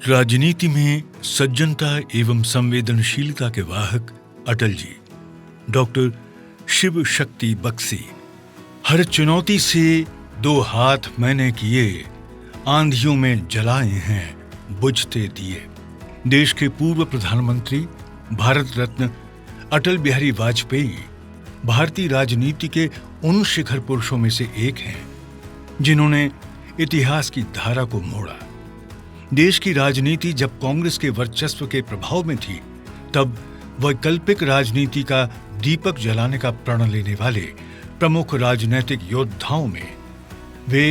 राजनीति में सज्जनता एवं संवेदनशीलता के वाहक अटल जी, डॉक्टर शिव शक्ति बख्शी। हर चुनौती से दो हाथ मैंने किए, आंधियों में जलाए हैं बुझते दिए। देश के पूर्व प्रधानमंत्री भारत रत्न अटल बिहारी वाजपेयी भारतीय राजनीति के उन शिखर पुरुषों में से एक हैं जिन्होंने इतिहास की धारा को मोड़ा। देश की राजनीति जब कांग्रेस के वर्चस्व के प्रभाव में थी, तब वैकल्पिक राजनीति का दीपक जलाने का प्रण लेने वाले प्रमुख राजनीतिक योद्धाओं में वे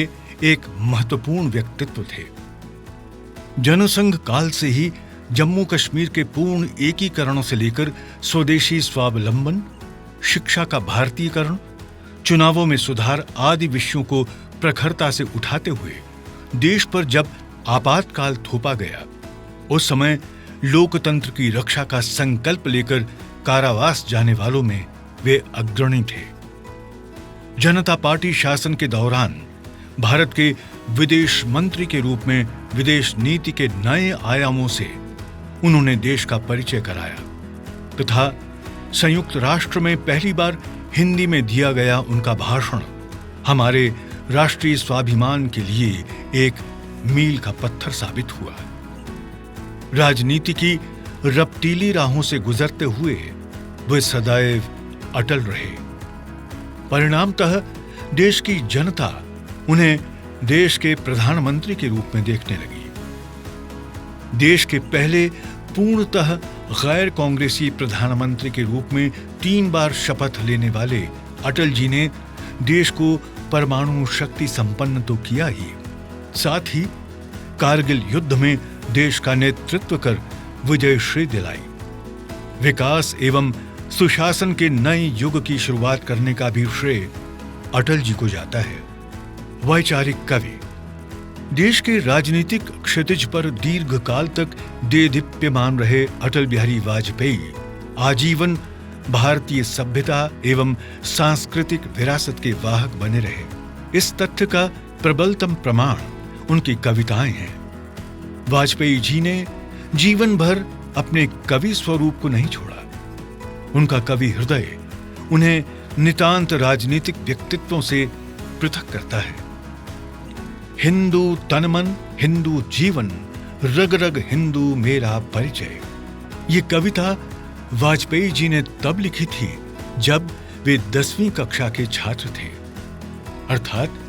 एक महत्वपूर्ण व्यक्तित्व थे। जनसंघ काल से ही जम्मू कश्मीर के पूर्ण एकीकरण से लेकर स्वदेशी स्वावलंबन, शिक्षा का भारतीयकरण, चुनावों में सुधार आदि विषयों को प्रखरता से उठाते हुए देश पर जब आपातकाल थोपा गया, उस समय लोकतंत्र की रक्षा का संकल्प लेकर कारावास जाने वालों में वे अग्रणी थे। जनता पार्टी शासन के दौरान भारत के विदेश मंत्री के रूप में विदेश नीति के नए आयामों से उन्होंने देश का परिचय कराया तथा संयुक्त राष्ट्र में पहली बार हिंदी में दिया गया उनका भाषण हमारे राष्ट्रीय स्वाभिमान के लिए एक मील का पत्थर साबित हुआ। राजनीति की रपटीली राहों से गुजरते हुए वे सदैव अटल रहे। परिणामतः देश की जनता उन्हें देश के प्रधानमंत्री के रूप में देखने लगी। देश के पहले पूर्णतः गैर कांग्रेसी प्रधानमंत्री के रूप में 3 बार शपथ लेने वाले अटल जी ने देश को परमाणु शक्ति संपन्न तो किया ही, साथ ही कारगिल युद्ध में देश का नेतृत्व कर विजयश्री दिलाई। विकास एवं सुशासन के नए युग की शुरुआत करने का भी श्रेय अटल जी को जाता है। वैचारिक कवि, देश के राजनीतिक क्षितिज पर दीर्घकाल तक देदीप्यमान रहे अटल बिहारी वाजपेयी आजीवन भारतीय सभ्यता एवं सांस्कृतिक विरासत के वाहक बने रहे। इस तथ्य का प्रबलतम प्रमाण उनकी कविताएं हैं। वाजपेयी जी ने जीवन भर अपने कवि स्वरूप को नहीं छोड़ा। उनका कवि हृदय उन्हें नितांत राजनीतिक व्यक्तित्वों से पृथक करता है। हिंदू तन मन, हिंदू जीवन, रग रग हिंदू मेरा परिचय। ये कविता वाजपेयी जी ने तब लिखी थी जब वे 10वीं कक्षा के छात्र थे, अर्थात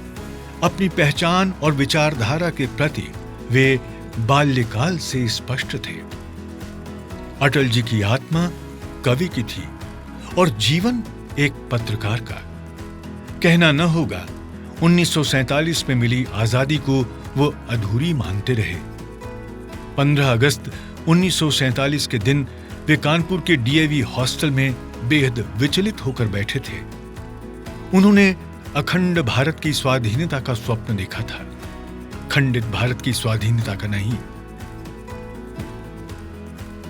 अपनी पहचान और विचारधारा के प्रति वे बाल्यकाल से स्पष्ट थे। अटल जी की आत्मा कवि की थी और जीवन एक पत्रकार का। कहना न होगा 1947 में मिली आजादी को वो अधूरी मानते रहे। 15 अगस्त 1947 के दिन वे कानपुर के डीएवी हॉस्टल में बेहद विचलित होकर बैठे थे। उन्होंने अखंड भारत की स्वाधीनता का स्वप्न देखा था, खंडित भारत की स्वाधीनता का नहीं।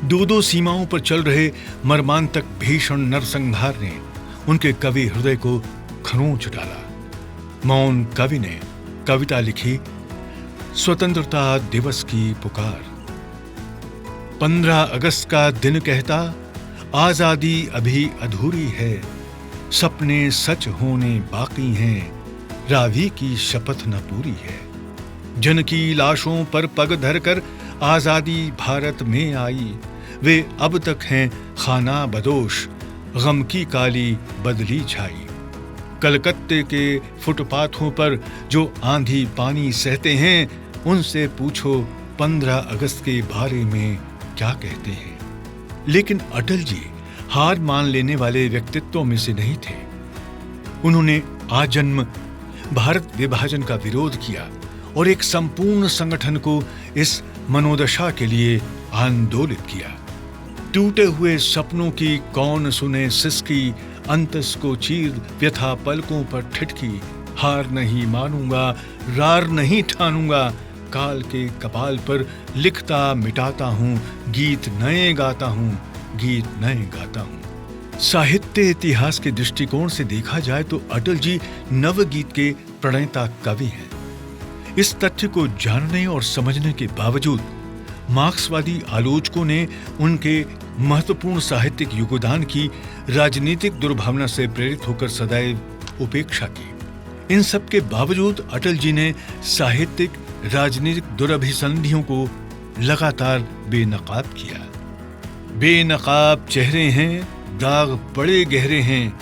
दो सीमाओं पर चल रहे मर्मांतक भीषण नरसंहार ने उनके कवि हृदय को खरोंच डाला। मौन कवि ने कविता लिखी, स्वतंत्रता दिवस की पुकार। 15 अगस्त का दिन कहता, आजादी अभी अधूरी है, सपने सच होने बाकी हैं, रावी की शपथ न पूरी है। जन की लाशों पर पग धरकर आजादी भारत में आई, वे अब तक हैं खाना बदोश, गम की काली बदली छाई। कलकत्ते के फुटपाथों पर जो आंधी पानी सहते हैं, उनसे पूछो 15 अगस्त के बारे में क्या कहते हैं। लेकिन अटल जी हार मान लेने वाले व्यक्तित्वों में से नहीं थे। उन्होंने आजन्म भारत विभाजन का विरोध किया और एक संपूर्ण संगठन को इस मनोदशा के लिए आंदोलित किया। टूटे हुए सपनों की कौन सुने सिसकी, अंतस को चीर व्यथा पलकों पर ठिठकी। हार नहीं मानूंगा, रार नहीं ठानूंगा, काल के कपाल पर लिखता मिटाता हूं, गीत नए गाता हूं, गीत नए गाता हूं। साहित्य इतिहास के दृष्टिकोण से देखा जाए तो अटल जी नवगीत के प्रणेता कवि हैं। इस तथ्य को जानने और समझने के बावजूद मार्क्सवादी आलोचकों ने उनके महत्वपूर्ण साहित्यिक योगदान की राजनीतिक दुर्भावना से प्रेरित होकर सदैव उपेक्षा की। इन सब के बावजूद अटल जी ने साहित्यिक राजनीतिक दुरभिसंधियों को लगातार बेनकाब किया। बेनकाब चेहरे हैं, दाग बड़े गहरे हैं,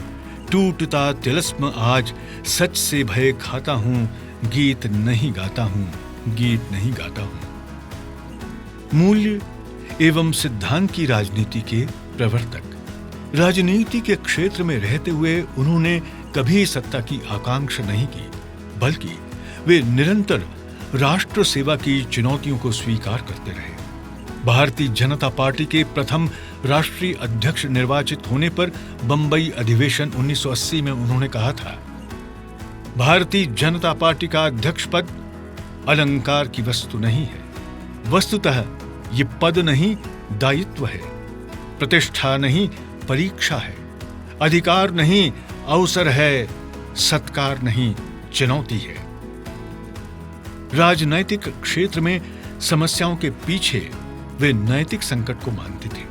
टूटता तिलस्म आज सच से भय खाता हूं, गीत नहीं गाता हूं, गीत नहीं गाता हूं। मूल्य एवं सिद्धांत की राजनीति के प्रवर्तक। राजनीति के क्षेत्र में रहते हुए उन्होंने कभी सत्ता की आकांक्षा नहीं की, बल्कि वे निरंतर राष्ट्र सेवा की चुनौतियों को स्वीकार करते रहे। भारतीय जनता पार्टी के प्रथम राष्ट्रीय अध्यक्ष निर्वाचित होने पर बंबई अधिवेशन 1980 में उन्होंने कहा था, भारतीय जनता पार्टी का अध्यक्ष पद अलंकार की वस्तु नहीं है, वस्तुतः ये पद नहीं दायित्व है, प्रतिष्ठा नहीं परीक्षा है, अधिकार नहीं अवसर है, सत्कार नहीं चुनौती है। राजनैतिक क्षेत्र में समस्याओं के पीछे वे नैतिक संकट को मानते थे।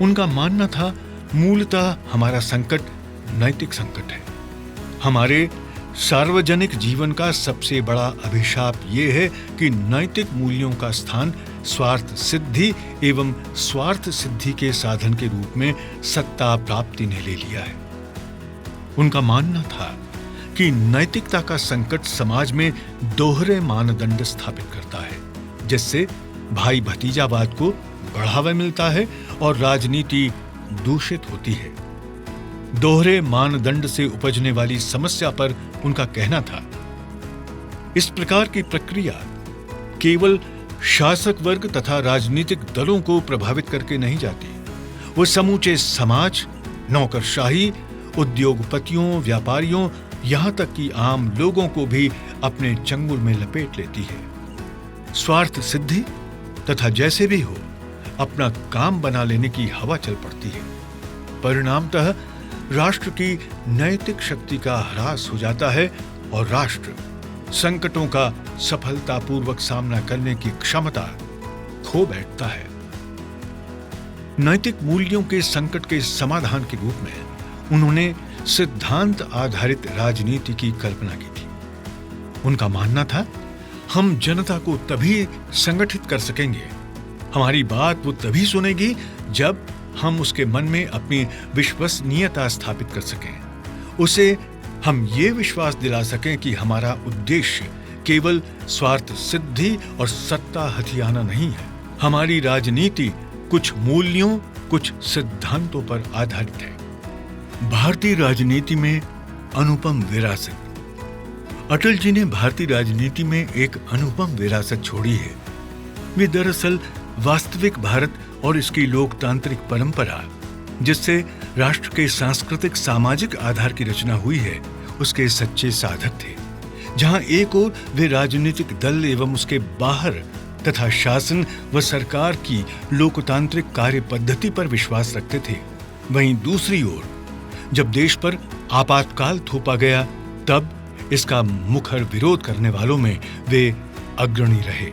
उनका मानना था, मूलतः हमारा संकट नैतिक संकट है। हमारे सार्वजनिक जीवन का सबसे बड़ा अभिशाप ये है कि नैतिक मूल्यों का स्थान स्वार्थ सिद्धि एवं स्वार्थ सिद्धि के साधन के रूप में सत्ता प्राप्ति ने ले लिया है। उनका मानना था कि नैतिकता का संकट समाज में दोहरे मानदंड स्थापित करता है, जिससे भाई भतीजावाद को बढ़ावा मिलता है और राजनीति दूषित होती है। दोहरे मानदंड से उपजने वाली समस्या पर उनका कहना था, इस प्रकार की प्रक्रिया केवल शासक वर्ग तथा राजनीतिक दलों को प्रभावित करके नहीं जाती, वो समूचे समाज, नौकरशाही, उद्योगपतियों, व्यापारियों, यहां तक कि आम लोगों को भी अपने चंगुल में लपेट लेती है। स्वार्थ सिद्धि तथा जैसे भी हो अपना काम बना लेने की हवा चल पड़ती है। परिणामतः राष्ट्र की नैतिक शक्ति का ह्रास हो जाता है और राष्ट्र संकटों का सफलतापूर्वक सामना करने की क्षमता खो बैठता है। नैतिक मूल्यों के संकट के समाधान के रूप में उन्होंने सिद्धांत आधारित राजनीति की कल्पना की थी। उनका मानना था, हम जनता को तभी संगठित कर सकेंगे, हमारी बात वो तभी सुनेगी जब हम उसके मन में अपनी विश्वसनीयता स्थापित कर सकें, उसे हम ये विश्वास दिला सकें कि हमारा उद्देश्य केवल स्वार्थ सिद्धि और सत्ता हथियाना नहीं है। हमारी राजनीति कुछ मूल्यों, कुछ सिद्धांतों पर आधारित है। भारतीय राजनीति में अनुपम विरासत। अटल जी ने भारतीय राजनीति में एक अनुपम विरासत छोड़ी है। वे दरअसल वास्तविक भारत और इसकी लोकतांत्रिक परंपरा, जिससे राष्ट्र के सांस्कृतिक सामाजिक आधार की रचना हुई है, उसके सच्चे साधक थे। जहां एक ओर वे राजनीतिक दल एवं उसके बाहर तथा शासन व सरकार की लोकतांत्रिक कार्य पद्धति पर विश्वास रखते थे, वहीं दूसरी ओर जब देश पर आपातकाल थोपा गया, तब इसका मुखर विरोध करने वालों में वे अग्रणी रहे।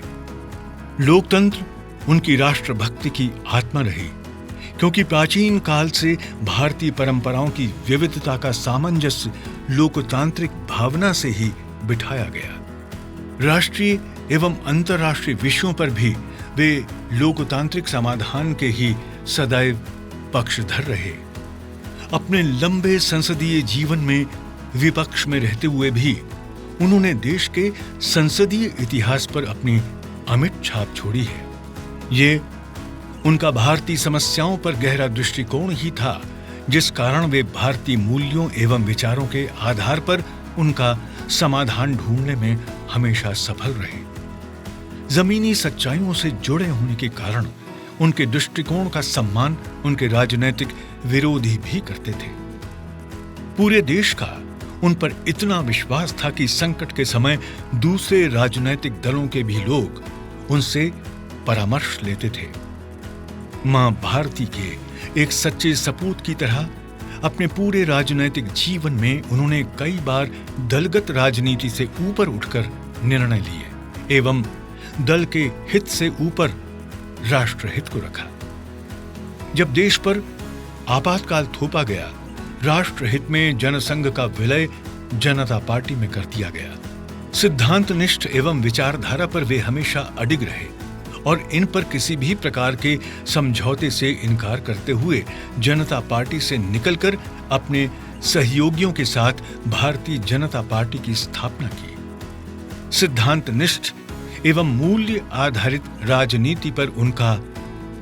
लोकतंत्र उनकी राष्ट्रभक्ति की आत्मा रही, क्योंकि प्राचीन काल से भारतीय परंपराओं की विविधता का सामंजस्य लोकतांत्रिक भावना से ही बिठाया गया। राष्ट्रीय एवं अंतर्राष्ट्रीय विषयों पर भी वे लोकतांत्रिक समाधान के ही सदैव पक्षधर रहे। अपने लंबे संसदीय जीवन में विपक्ष में रहते हुए भी उन्होंने देश के संसदीय इतिहास पर अपनी अमिट छाप छोड़ी है। ये उनका भारतीय समस्याओं पर गहरा दृष्टिकोण ही था, जिस कारण वे भारतीय मूल्यों एवं विचारों के आधार पर उनका समाधान ढूंढने में हमेशा सफल रहे। जमीनी सच्चाइयों से जुड़े होने के कारण उनके दृष्टिकोण का सम्मान उनके राजनीतिक विरोधी भी करते थे। पूरे देश का उन पर इतना विश्वास था कि संकट के समय दूसरे राजनीतिक दलों के भी लोग उनसे परामर्श लेते थे। मां भारती के एक सच्चे सपूत की तरह अपने पूरे राजनीतिक जीवन में उन्होंने कई बार दलगत राजनीति से ऊपर उठकर निर्णय लिए एवं दल के हित से ऊपर राष्ट्रहित को रखा। जब देश पर आपातकाल थोपा गया, राष्ट्रहित में जनसंघ का विलय जनता पार्टी में कर दिया गया। सिद्धांतनिष्ठ एवं विचारधारा पर वे हमेशा अडिग रहे और इन पर किसी भी प्रकार के समझौते से इनकार करते हुए जनता पार्टी से निकलकर अपने सहयोगियों के साथ भारतीय जनता पार्टी की स्थापना की। सिद्धांतनिष्ठ एवं मूल्य आधारित राजनीति पर उनका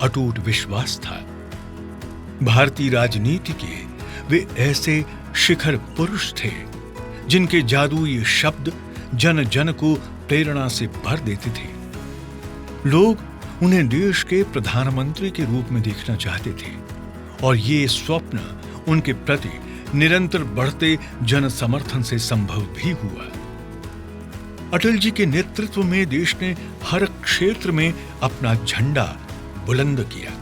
अटूट विश्वास था। भारतीय राजनीति के वे ऐसे शिखर पुरुष थे जिनके जादुई शब्द जन जन को प्रेरणा से भर देते थे। लोग उन्हें देश के प्रधानमंत्री के रूप में देखना चाहते थे और ये स्वप्न उनके प्रति निरंतर बढ़ते जन समर्थन से संभव भी हुआ। अटल जी के नेतृत्व में देश ने हर क्षेत्र में अपना झंडा बुलंद किया।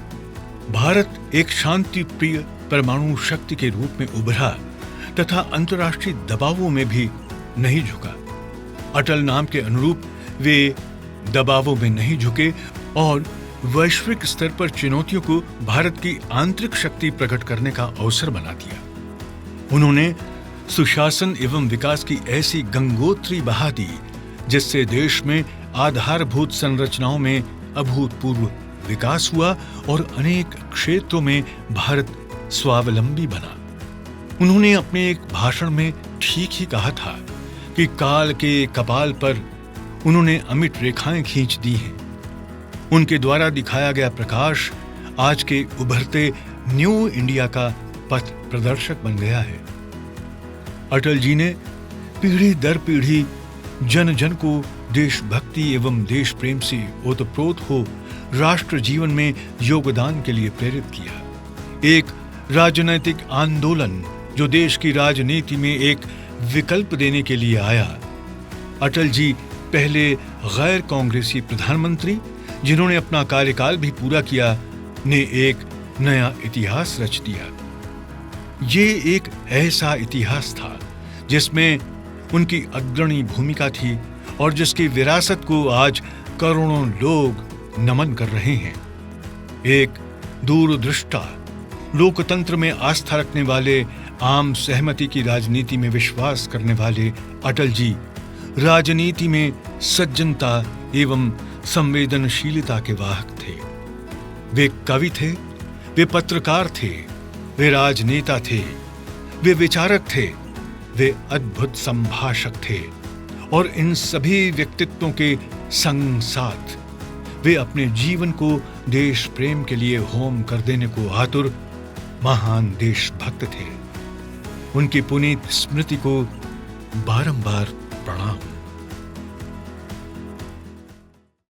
भारत एक शांति प्रिय परमाणु शक्ति के रूप में उभरा तथा अंतर्राष्ट्रीय दबावों में भी नहीं झुका। अटल नाम के अनुरूप वे दबावों में नहीं झुके और वैश्विक स्तर पर चुनौतियों को भारत की आंतरिक शक्ति प्रकट करने का अवसर बना दिया। उन्होंने सुशासन एवं विकास की ऐसी गंगोत्री बहा दी जिससे देश में आधारभूत संरचनाओं में अभूतपूर्व विकास हुआ और अनेक क्षेत्रों में भारत स्वावलंबी बना। उन्होंने अपने एक भाषण में ठीक ही कहा था कि काल के कपाल पर उन्होंने अमिट रेखाएं खींच दी हैं। उनके द्वारा दिखाया गया प्रकाश आज के उभरते न्यू इंडिया का पथ प्रदर्शक बन गया है। अटल जी ने पीढ़ी दर पीढ़ी जन जन को देशभक्ति एवं देश प्रेम से ओतप्रोत हो राष्ट्र जीवन में योगदान के लिए प्रेरित किया। एक राजनैतिक आंदोलन जो देश की राजनीति में एक विकल्प देने के लिए आया। अटल जी पहले गैर कांग्रेसी प्रधानमंत्री जिन्होंने अपना कार्यकाल भी पूरा किया ने एक नया इतिहास रच दिया। ये एक ऐसा इतिहास था जिसमें उनकी अग्रणी भूमिका थी और जिसकी विरासत को आज करोड़ों लोग नमन कर रहे हैं। एक दूरदृष्टा, लोकतंत्र में आस्था रखने वाले, आम सहमति की राजनीति में विश्वास करने वाले अटल जी राजनीति में सज्जनता एवं संवेदनशीलता के वाहक थे। वे कवि थे, वे पत्रकार थे, वे राजनेता थे, वे विचारक थे, वे अद्भुत संभाषक थे और इन सभी व्यक्तित्वों के संग साथ वे अपने जीवन को देश प्रेम के लिए होम कर देने को आतुर महान देशभक्त थे। उनकी पुनीत स्मृति को बारंबार प्रणाम।